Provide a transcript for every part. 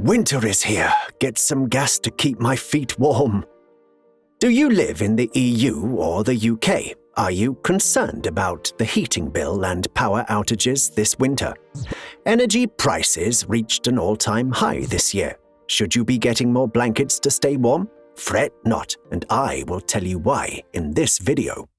Winter is here. Get some gas to keep my feet warm. Do you live in the EU or the UK? Are you concerned about the heating bill and power outages this winter? Energy prices reached an all-time high this year. Should you be getting more blankets to stay warm? Fret not, and I will tell you why in this video.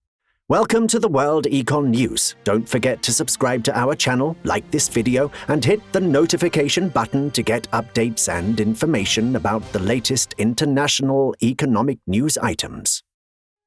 Welcome to the World Econ News. Don't forget to subscribe to our channel, like this video, and hit the notification button to get updates and information about the latest international economic news items.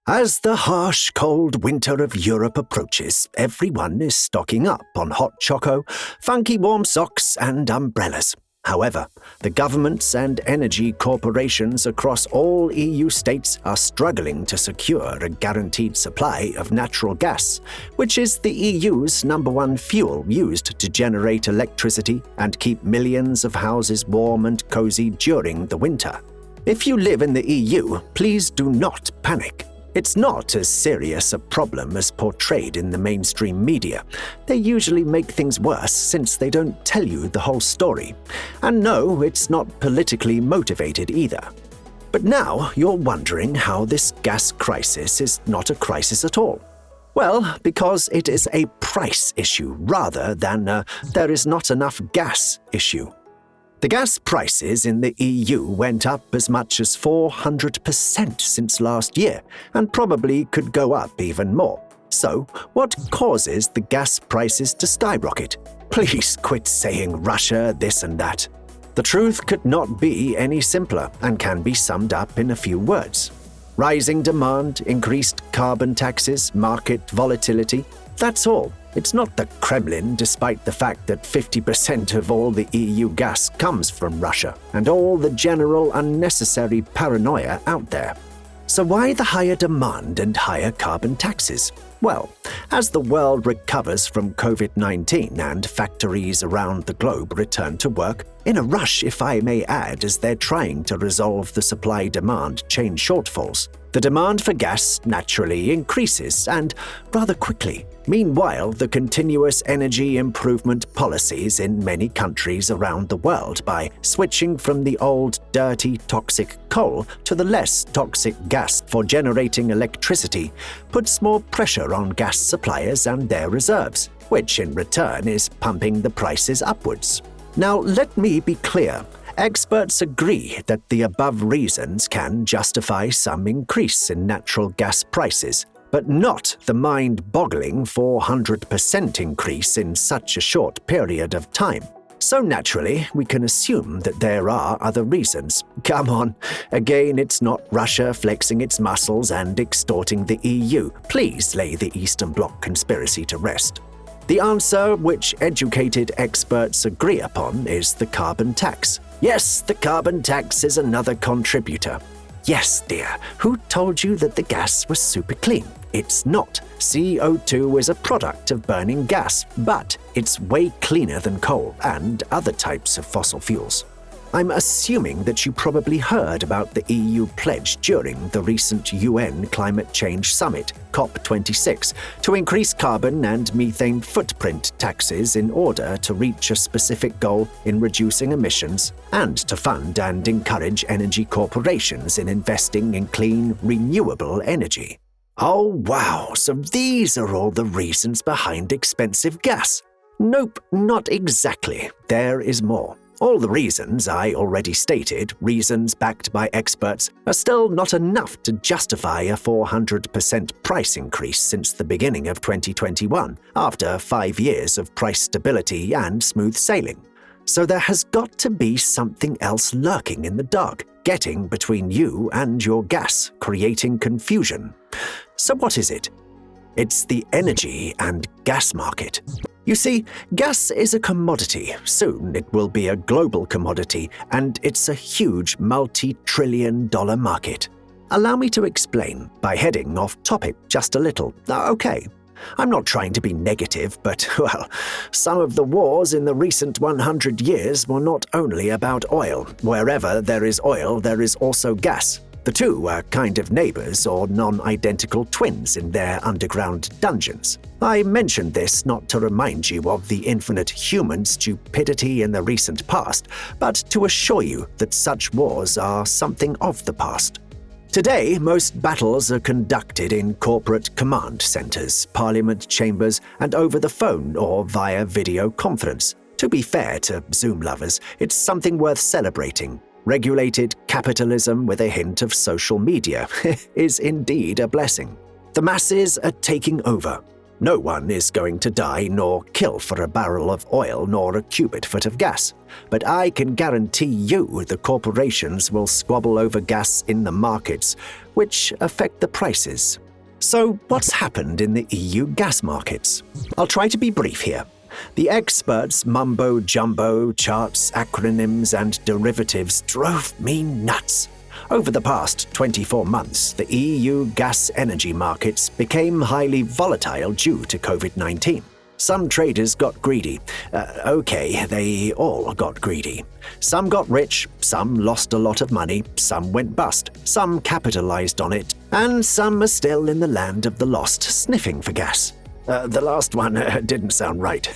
As the harsh, cold winter of Europe approaches, everyone is stocking up on hot choco, funky warm socks, and umbrellas. However, the governments and energy corporations across all EU states are struggling to secure a guaranteed supply of natural gas, which is the EU's #1 fuel used to generate electricity and keep millions of houses warm and cozy during the winter. If you live in the EU, please do not panic. It's not as serious a problem as portrayed in the mainstream media. They usually make things worse since they don't tell you the whole story. And no, it's not politically motivated either. But now you're wondering how this gas crisis is not a crisis at all. Well, because it is a price issue rather than a there is not enough gas issue. The gas prices in the EU went up as much as 400% since last year, and probably could go up even more. So, what causes the gas prices to skyrocket? Please quit saying Russia, this and that. The truth could not be any simpler and can be summed up in a few words. Rising demand, increased carbon taxes, market volatility. That's all. It's not the Kremlin, despite the fact that 50% of all the EU gas comes from Russia, and all the general unnecessary paranoia out there. So why the higher demand and higher carbon taxes? Well, as the world recovers from COVID-19 and factories around the globe return to work, in a rush if I may add, as they're trying to resolve the supply-demand chain shortfalls, the demand for gas naturally increases, and rather quickly. Meanwhile, the continuous energy improvement policies in many countries around the world by switching from the old, dirty, toxic coal to the less toxic gas for generating electricity puts more pressure on gas suppliers and their reserves, which in return is pumping the prices upwards. Now, let me be clear. Experts agree that the above reasons can justify some increase in natural gas prices, but not the mind-boggling 400% increase in such a short period of time. So naturally, we can assume that there are other reasons. Come on, again, it's not Russia flexing its muscles and extorting the EU. Please lay the Eastern Bloc conspiracy to rest. The answer, which educated experts agree upon, is the carbon tax. Yes, the carbon tax is another contributor. Yes, dear, who told you that the gas was super clean? It's not. CO2 is a product of burning gas, but it's way cleaner than coal and other types of fossil fuels. I'm assuming that you probably heard about the EU pledge during the recent UN Climate Change Summit, COP26, to increase carbon and methane footprint taxes in order to reach a specific goal in reducing emissions and to fund and encourage energy corporations in investing in clean, renewable energy. Oh wow, so these are all the reasons behind expensive gas? Nope, not exactly. There is more. All the reasons I already stated, reasons backed by experts, are still not enough to justify a 400% price increase since the beginning of 2021, after 5 years of price stability and smooth sailing. So there has got to be something else lurking in the dark, getting between you and your gas, creating confusion. So what is it? It's the energy and gas market. You see, gas is a commodity. Soon it will be a global commodity, and it's a huge multi-trillion-dollar market. Allow me to explain by heading off topic just a little. Okay, I'm not trying to be negative, but, well, some of the wars in the recent 100 years were not only about oil. Wherever there is oil, there is also gas. The two are kind of neighbors or non-identical twins in their underground dungeons. I mentioned this not to remind you of the infinite human stupidity in the recent past, but to assure you that such wars are something of the past. Today, most battles are conducted in corporate command centers, parliament chambers, and over the phone or via video conference. To be fair to Zoom lovers, it's something worth celebrating. Regulated capitalism with a hint of social media is indeed a blessing. The masses are taking over. No one is going to die nor kill for a barrel of oil nor a cubic foot of gas. But I can guarantee you the corporations will squabble over gas in the markets, which affect the prices. So what's happened in the EU gas markets? I'll try to be brief here. The experts' mumbo-jumbo, charts, acronyms, and derivatives drove me nuts. Over the past 24 months, the EU gas energy markets became highly volatile due to COVID-19. Some traders got greedy. They all got greedy. Some got rich, some lost a lot of money, some went bust, some capitalized on it, and some are still in the land of the lost sniffing for gas. The last one didn't sound right.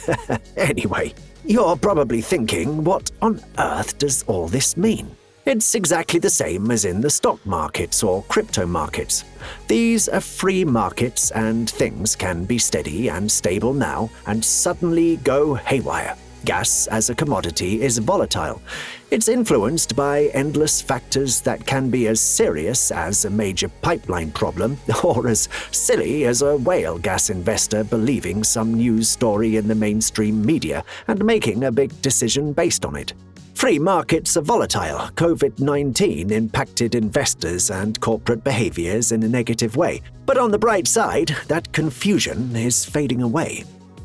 Anyway, you're probably thinking, what on earth does all this mean? It's exactly the same as in the stock markets or crypto markets. These are free markets and things can be steady and stable now and suddenly go haywire. Gas as a commodity is volatile. It's influenced by endless factors that can be as serious as a major pipeline problem or as silly as a whale gas investor believing some news story in the mainstream media and making a big decision based on it. Free markets are volatile. COVID-19 impacted investors and corporate behaviors in a negative way. But on the bright side, that confusion is fading away.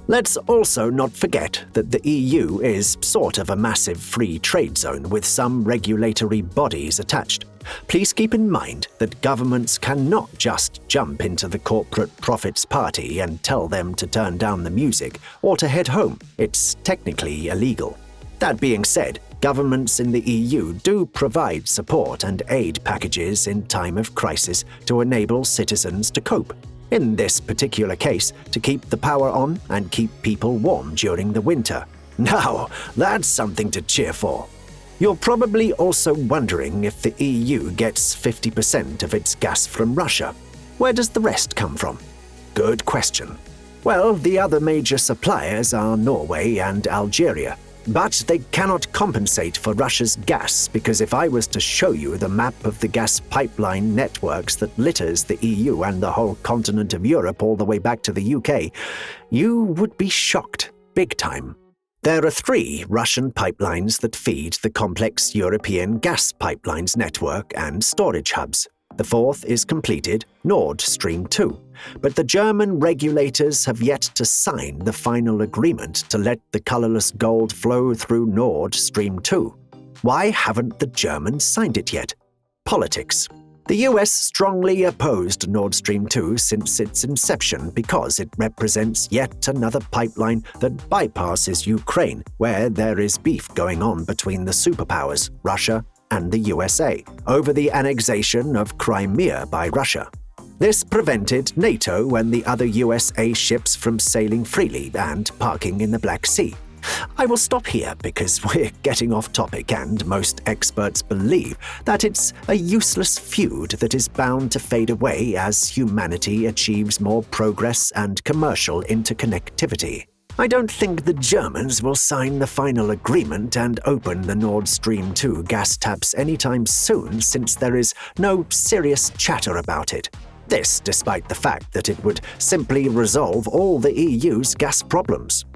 Let's also not forget that the EU is sort of a massive free trade zone with some regulatory bodies attached. Please keep in mind that governments cannot just jump into the corporate profits party and tell them to turn down the music or to head home. It's technically illegal. That being said, governments in the EU do provide support and aid packages in time of crisis to enable citizens to cope. In this particular case, to keep the power on and keep people warm during the winter. Now, that's something to cheer for. You're probably also wondering if the EU gets 50% of its gas from Russia. Where does the rest come from? Good question. Well, the other major suppliers are Norway and Algeria. But they cannot compensate for Russia's gas because if I was to show you the map of the gas pipeline networks that litters the EU and the whole continent of Europe all the way back to the UK, you would be shocked, big time. There are 3 Russian pipelines that feed the complex European gas pipelines network and storage hubs. The 4th is completed, Nord Stream 2, but the German regulators have yet to sign the final agreement to let the colorless gold flow through Nord Stream 2. Why haven't the Germans signed it yet? Politics. The US strongly opposed Nord Stream 2 since its inception because it represents yet another pipeline that bypasses Ukraine, where there is beef going on between the superpowers, Russia and the USA, over the annexation of Crimea by Russia. This prevented NATO and the other USA ships from sailing freely and parking in the Black Sea. I will stop here because we're getting off topic and most experts believe that it's a useless feud that is bound to fade away as humanity achieves more progress and commercial interconnectivity. I don't think the Germans will sign the final agreement and open the Nord Stream 2 gas taps anytime soon since there is no serious chatter about it. This despite the fact that it would simply resolve all the EU's gas problems.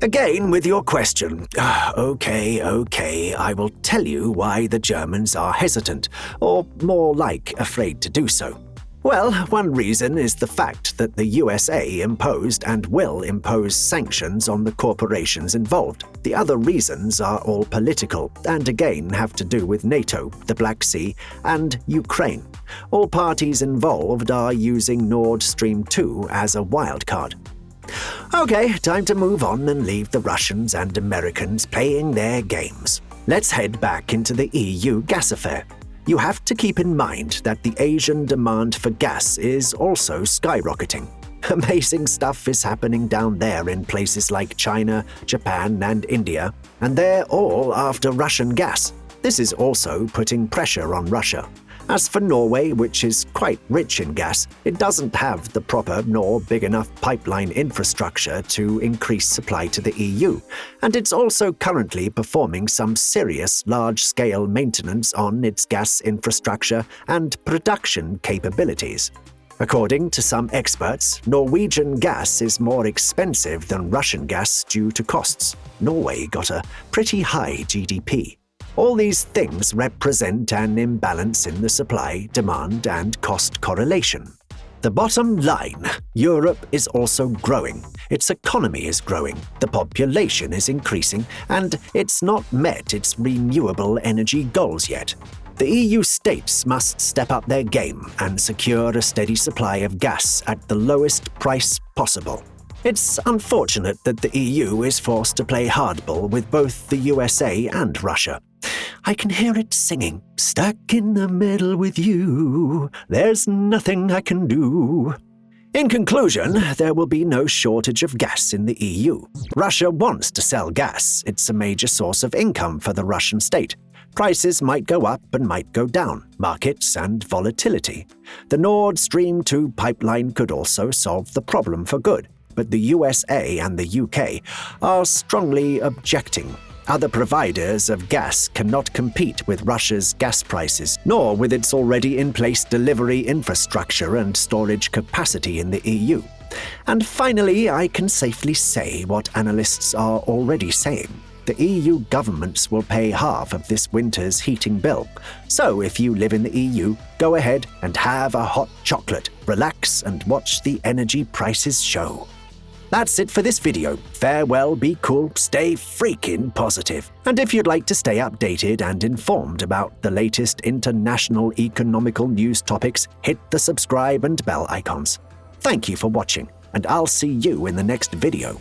Again with your question. Okay, I will tell you why the Germans are hesitant, or more like afraid to do so. Well, one reason is the fact that the USA imposed and will impose sanctions on the corporations involved. The other reasons are all political and again have to do with NATO, the Black Sea, and Ukraine. All parties involved are using Nord Stream 2 as a wildcard. Okay, time to move on and leave the Russians and Americans playing their games. Let's head back into the EU gas affair. You have to keep in mind that the Asian demand for gas is also skyrocketing. Amazing stuff is happening down there in places like China, Japan, and India, and they're all after Russian gas. This is also putting pressure on Russia. As for Norway, which is quite rich in gas, it doesn't have the proper nor big enough pipeline infrastructure to increase supply to the EU, and it's also currently performing some serious large-scale maintenance on its gas infrastructure and production capabilities. According to some experts, Norwegian gas is more expensive than Russian gas due to costs. Norway got a pretty high GDP. All these things represent an imbalance in the supply, demand, and cost correlation. The bottom line, Europe is also growing. Its economy is growing, the population is increasing, and it's not met its renewable energy goals yet. The EU states must step up their game and secure a steady supply of gas at the lowest price possible. It's unfortunate that the EU is forced to play hardball with both the USA and Russia. I can hear it singing, "Stuck in the middle with you, there's nothing I can do." In conclusion, there will be no shortage of gas in the EU. Russia wants to sell gas. It's a major source of income for the Russian state. Prices might go up and might go down, markets and volatility. The Nord Stream 2 pipeline could also solve the problem for good, but the USA and the UK are strongly objecting. Other providers of gas cannot compete with Russia's gas prices, nor with its already in place delivery infrastructure and storage capacity in the EU. And finally, I can safely say what analysts are already saying. The EU governments will pay half of this winter's heating bill. So if you live in the EU, go ahead and have a hot chocolate, relax, and watch the energy prices show. That's it for this video. Farewell, be cool, stay freaking positive. And if you'd like to stay updated and informed about the latest international economical news topics, hit the subscribe and bell icons. Thank you for watching, and I'll see you in the next video.